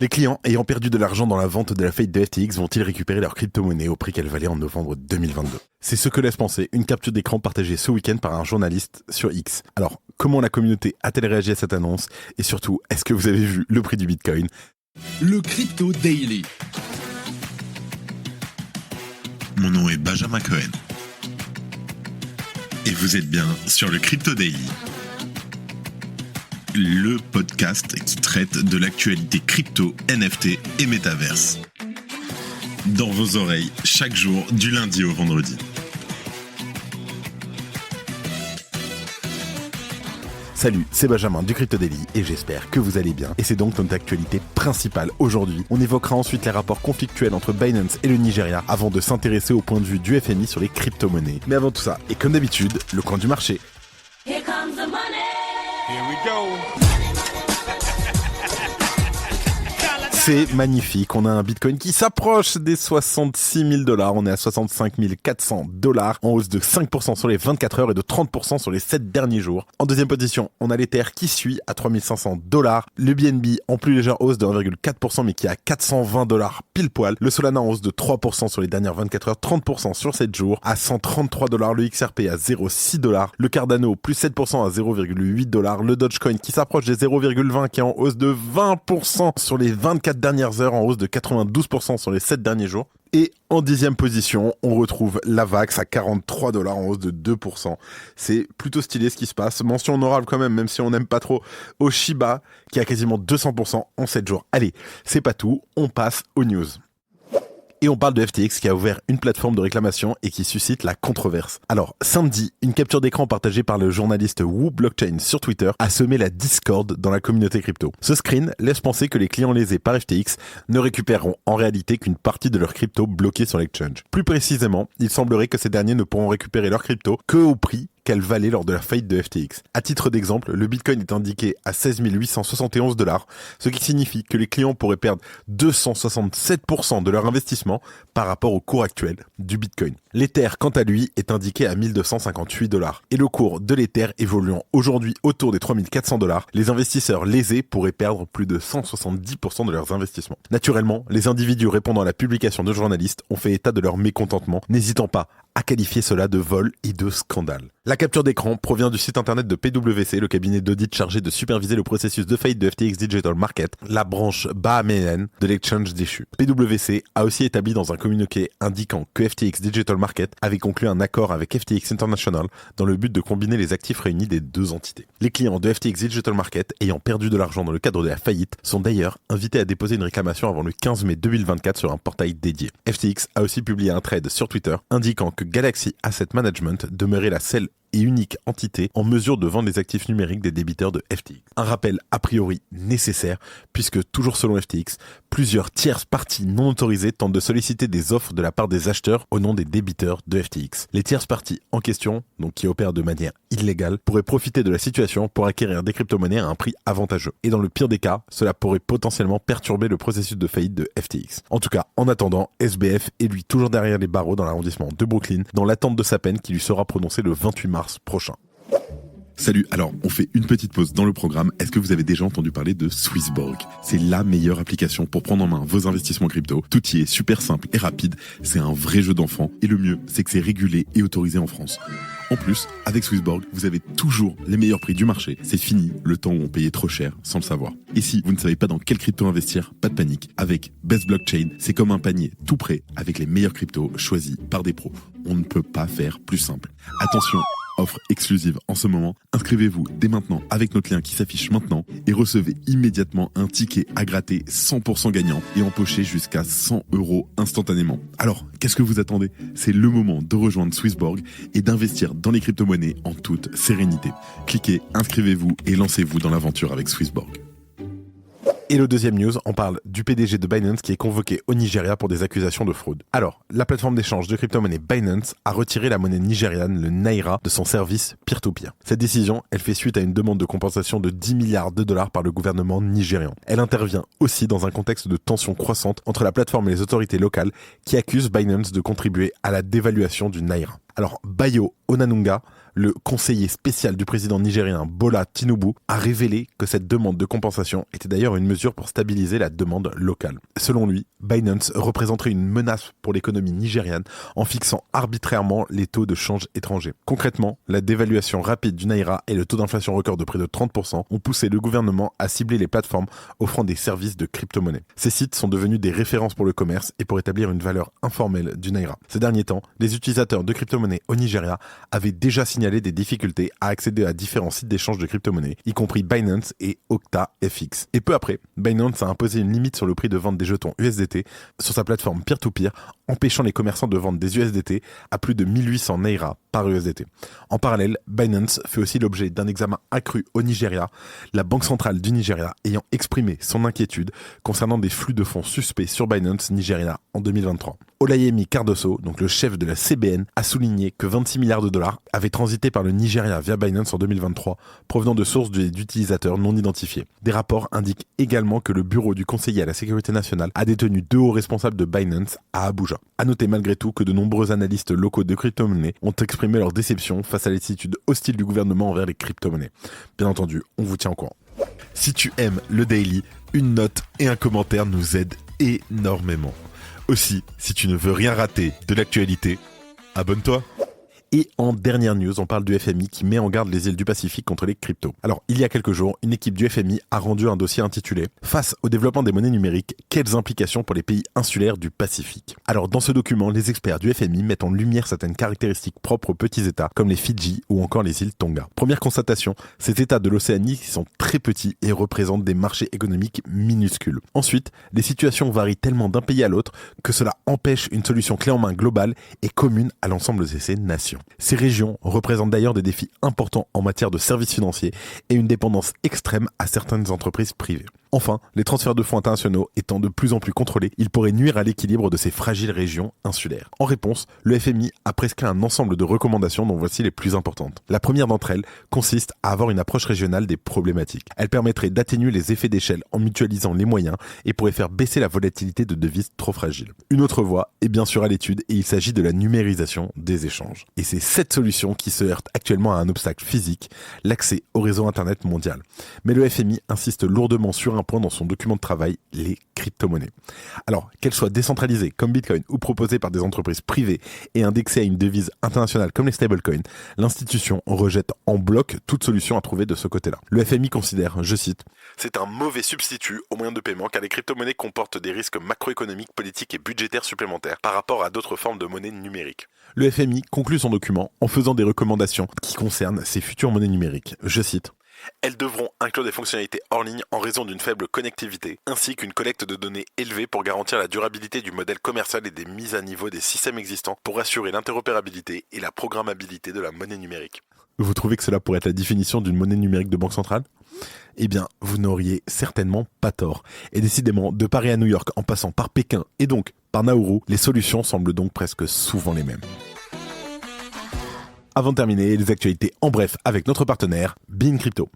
Les clients ayant perdu de l'argent dans la vente de la faillite de FTX vont-ils récupérer leur crypto-monnaie au prix qu'elle valait en novembre 2022 ? C'est ce que laisse penser une capture d'écran partagée ce week-end par un journaliste sur X. Alors, comment la communauté a-t-elle réagi à cette annonce ? Et surtout, est-ce que vous avez vu le prix du Bitcoin ? Le Crypto Daily. Mon nom est Benjamin Cohen. Et vous êtes bien sur le Crypto Daily. Le podcast qui traite de l'actualité crypto, NFT et métaverse. Dans vos oreilles, chaque jour, du lundi au vendredi. Salut, c'est Benjamin du Crypto Daily et j'espère que vous allez bien. Et c'est donc notre actualité principale aujourd'hui. On évoquera ensuite les rapports conflictuels entre Binance et le Nigeria avant de s'intéresser au point de vue du FMI sur les crypto-monnaies. Mais avant tout ça, et comme d'habitude, le coin du marché. Here comes the money. Here we go. C'est magnifique, on a un Bitcoin qui s'approche des 66 000 $, on est à 65 400 $, en hausse de 5% sur les 24 heures et de 30% sur les 7 derniers jours. En deuxième position, on a l'Ether qui suit à 3 500 $, le BNB en plus légère hausse de 1,4% mais qui est à 420 $ pile poil, le Solana en hausse de 3% sur les dernières 24 heures, 30% sur 7 jours, à 133 $, le XRP à 0,6 $, le Cardano plus 7% à 0,8 $, le Dogecoin qui s'approche des 0,20 qui est en hausse de 20% sur les 24 dernières heures, en hausse de 92% sur les 7 derniers jours. Et en 10e position, on retrouve l'Avax à 43 $, en hausse de 2%. C'est plutôt stylé ce qui se passe. Mention honorable quand même si on n'aime pas trop, au Shiba qui a quasiment 200% en 7 jours. Allez, c'est pas tout, on passe aux news. Et on parle de FTX qui a ouvert une plateforme de réclamation et qui suscite la controverse. Alors, samedi, une capture d'écran partagée par le journaliste Wu Blockchain sur Twitter a semé la discorde dans la communauté crypto. Ce screen laisse penser que les clients lésés par FTX ne récupéreront en réalité qu'une partie de leur crypto bloquée sur l'exchange. Plus précisément, il semblerait que ces derniers ne pourront récupérer leur crypto que au prix qu'elle valait lors de la faillite de FTX. À titre d'exemple, le Bitcoin est indiqué à 16 871 $, ce qui signifie que les clients pourraient perdre 267% de leur investissement par rapport au cours actuel du Bitcoin. L'Ether, quant à lui, est indiqué à 1258 $. Et le cours de l'Ether évoluant aujourd'hui autour des 3400 $, les investisseurs lésés pourraient perdre plus de 170% de leurs investissements. Naturellement, les individus répondant à la publication de journalistes ont fait état de leur mécontentement, n'hésitant pas à qualifier cela de vol et de scandale. La capture d'écran provient du site internet de PwC, le cabinet d'audit chargé de superviser le processus de faillite de FTX Digital Market, la branche bahaméenne de l'exchange déchu. PwC a aussi établi dans un communiqué indiquant que FTX Digital Market avait conclu un accord avec FTX International dans le but de combiner les actifs réunis des deux entités. Les clients de FTX Digital Market ayant perdu de l'argent dans le cadre de la faillite sont d'ailleurs invités à déposer une réclamation avant le 15 mai 2024 sur un portail dédié. FTX a aussi publié un thread sur Twitter indiquant que Galaxy Asset Management demeurait la seule et unique entité en mesure de vendre les actifs numériques des débiteurs de FTX. Un rappel a priori nécessaire puisque, toujours selon FTX, plusieurs tierces parties non autorisées tentent de solliciter des offres de la part des acheteurs au nom des débiteurs de FTX. Les tierces parties en question, donc qui opèrent de manière illégale, pourraient profiter de la situation pour acquérir des crypto-monnaies à un prix avantageux. Et dans le pire des cas, cela pourrait potentiellement perturber le processus de faillite de FTX. En tout cas, en attendant, SBF est lui toujours derrière les barreaux dans l'arrondissement de Brooklyn, dans l'attente de sa peine qui lui sera prononcée le 28 mars prochain. Salut, alors on fait une petite pause dans le programme. Est-ce que vous avez déjà entendu parler de Swissborg ? C'est la meilleure application pour prendre en main vos investissements crypto. Tout y est super simple et rapide. C'est un vrai jeu d'enfant. Et le mieux, c'est que c'est régulé et autorisé en France. En plus, avec Swissborg, vous avez toujours les meilleurs prix du marché. C'est fini le temps où on payait trop cher sans le savoir. Et si vous ne savez pas dans quelle crypto investir, pas de panique. Avec Best Blockchain, c'est comme un panier tout prêt avec les meilleurs cryptos choisis par des pros. On ne peut pas faire plus simple. Attention, offre exclusive en ce moment. Inscrivez-vous dès maintenant avec notre lien qui s'affiche maintenant et recevez immédiatement un ticket à gratter 100% gagnant et empocher jusqu'à 100 € instantanément. Alors, qu'est-ce que vous attendez ? C'est le moment de rejoindre Swissborg et d'investir dans les crypto-monnaies en toute sérénité. Cliquez, inscrivez-vous et lancez-vous dans l'aventure avec Swissborg. Et le deuxième news, on parle du PDG de Binance qui est convoqué au Nigeria pour des accusations de fraude. Alors, la plateforme d'échange de crypto-monnaie Binance a retiré la monnaie nigériane, le Naira, de son service peer-to-peer. Cette décision, elle fait suite à une demande de compensation de 10 milliards de dollars par le gouvernement nigérian. Elle intervient aussi dans un contexte de tension croissante entre la plateforme et les autorités locales qui accusent Binance de contribuer à la dévaluation du Naira. Alors, Bayo Onanunga, le conseiller spécial du président nigérien Bola Tinubu a révélé que cette demande de compensation était d'ailleurs une mesure pour stabiliser la demande locale. Selon lui, Binance représenterait une menace pour l'économie nigériane en fixant arbitrairement les taux de change étrangers. Concrètement, la dévaluation rapide du naira et le taux d'inflation record de près de 30% ont poussé le gouvernement à cibler les plateformes offrant des services de crypto-monnaie. Ces sites sont devenus des références pour le commerce et pour établir une valeur informelle du naira. Ces derniers temps, les utilisateurs de crypto-monnaie au Nigeria avaient déjà signalé des difficultés à accéder à différents sites d'échange de crypto-monnaie, y compris Binance et OctaFX. Et peu après, Binance a imposé une limite sur le prix de vente des jetons USDT sur sa plateforme peer-to-peer, empêchant les commerçants de vendre des USDT à plus de 1800 naira par USDT. En parallèle, Binance fait aussi l'objet d'un examen accru au Nigeria, la Banque centrale du Nigeria ayant exprimé son inquiétude concernant des flux de fonds suspects sur Binance Nigeria en 2023. Olayemi Cardoso, donc le chef de la CBN, a souligné que 26 milliards de dollars avaient transité par le Nigeria via Binance en 2023, provenant de sources d'utilisateurs non identifiés. Des rapports indiquent également que le bureau du conseiller à la sécurité nationale a détenu 2 hauts responsables de Binance à Abuja. À noter malgré tout que de nombreux analystes locaux de crypto-monnaies ont exprimé leur déception face à l'attitude hostile du gouvernement envers les crypto-monnaies. Bien entendu, on vous tient au courant. Si tu aimes le Daily, une note et un commentaire nous aident énormément. Aussi, si tu ne veux rien rater de l'actualité, abonne-toi. Et en dernière news, on parle du FMI qui met en garde les îles du Pacifique contre les cryptos. Alors, il y a quelques jours, une équipe du FMI a rendu un dossier intitulé « Face au développement des monnaies numériques, quelles implications pour les pays insulaires du Pacifique ?» Alors, dans ce document, les experts du FMI mettent en lumière certaines caractéristiques propres aux petits États, comme les Fidji ou encore les îles Tonga. Première constatation, ces États de l'Océanie sont très petits et représentent des marchés économiques minuscules. Ensuite, les situations varient tellement d'un pays à l'autre que cela empêche une solution clé en main globale et commune à l'ensemble de ces nations. Ces régions représentent d'ailleurs des défis importants en matière de services financiers et une dépendance extrême à certaines entreprises privées. Enfin, les transferts de fonds internationaux étant de plus en plus contrôlés, ils pourraient nuire à l'équilibre de ces fragiles régions insulaires. En réponse, le FMI a prescrit un ensemble de recommandations dont voici les plus importantes. La première d'entre elles consiste à avoir une approche régionale des problématiques. Elle permettrait d'atténuer les effets d'échelle en mutualisant les moyens et pourrait faire baisser la volatilité de devises trop fragiles. Une autre voie est bien sûr à l'étude et il s'agit de la numérisation des échanges. Et c'est cette solution qui se heurte actuellement à un obstacle physique, l'accès au réseau Internet mondial. Mais le FMI insiste lourdement sur un point dans son document de travail, les crypto-monnaies. Alors, qu'elles soient décentralisées comme Bitcoin ou proposées par des entreprises privées et indexées à une devise internationale comme les stablecoins, l'institution rejette en bloc toute solution à trouver de ce côté-là. Le FMI considère, je cite, « C'est un mauvais substitut aux moyens de paiement car les crypto-monnaies comportent des risques macroéconomiques, politiques et budgétaires supplémentaires par rapport à d'autres formes de monnaie numérique. » Le FMI conclut son document en faisant des recommandations qui concernent ces futures monnaies numériques. Je cite, elles devront inclure des fonctionnalités hors ligne en raison d'une faible connectivité, ainsi qu'une collecte de données élevée pour garantir la durabilité du modèle commercial et des mises à niveau des systèmes existants pour assurer l'interopérabilité et la programmabilité de la monnaie numérique. Vous trouvez que cela pourrait être la définition d'une monnaie numérique de banque centrale ? Eh bien, vous n'auriez certainement pas tort. Et décidément, de Paris à New York en passant par Pékin et donc par Nauru, les solutions semblent donc presque souvent les mêmes. Avant de terminer, les actualités en bref avec notre partenaire, Bean Crypto.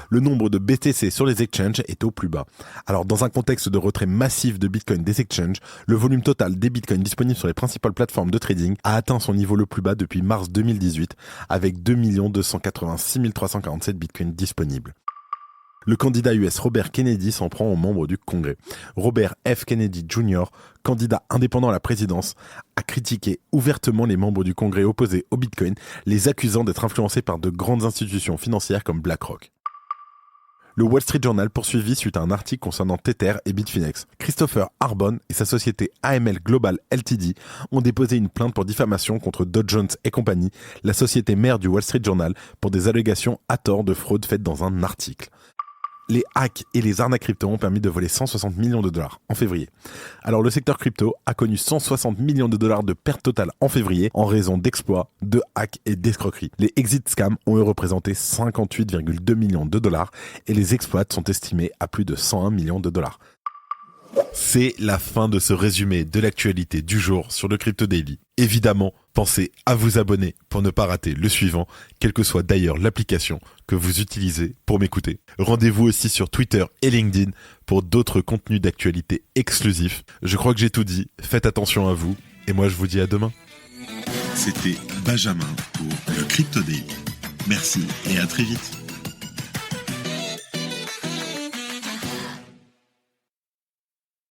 Le nombre de BTC sur les exchanges est au plus bas. Alors, dans un contexte de retrait massif de Bitcoin des exchanges, le volume total des Bitcoins disponibles sur les principales plateformes de trading a atteint son niveau le plus bas depuis mars 2018, avec 2 286 347 Bitcoins disponibles. Le candidat US Robert Kennedy s'en prend aux membres du Congrès. Robert F. Kennedy Jr., candidat indépendant à la présidence, a critiqué ouvertement les membres du Congrès opposés au Bitcoin, les accusant d'être influencés par de grandes institutions financières comme BlackRock. Le Wall Street Journal poursuivit suite à un article concernant Tether et Bitfinex. Christopher Arbonne et sa société AML Global Ltd ont déposé une plainte pour diffamation contre Dow Jones et compagnie, la société mère du Wall Street Journal, pour des allégations à tort de fraude faites dans un article. Les hacks et les arnaques crypto ont permis de voler 160 millions de dollars en février. Alors le secteur crypto a connu 160 millions de dollars de pertes totales en février en raison d'exploits, de hacks et d'escroqueries. Les exit scams ont représenté 58,2 millions de dollars et les exploits sont estimés à plus de 101 millions de dollars. C'est la fin de ce résumé de l'actualité du jour sur le Crypto Daily. Évidemment, pensez à vous abonner pour ne pas rater le suivant, quelle que soit d'ailleurs l'application que vous utilisez pour m'écouter. Rendez-vous aussi sur Twitter et LinkedIn pour d'autres contenus d'actualité exclusifs. Je crois que j'ai tout dit, faites attention à vous, et moi je vous dis à demain. C'était Benjamin pour le Crypto Daily. Merci et à très vite.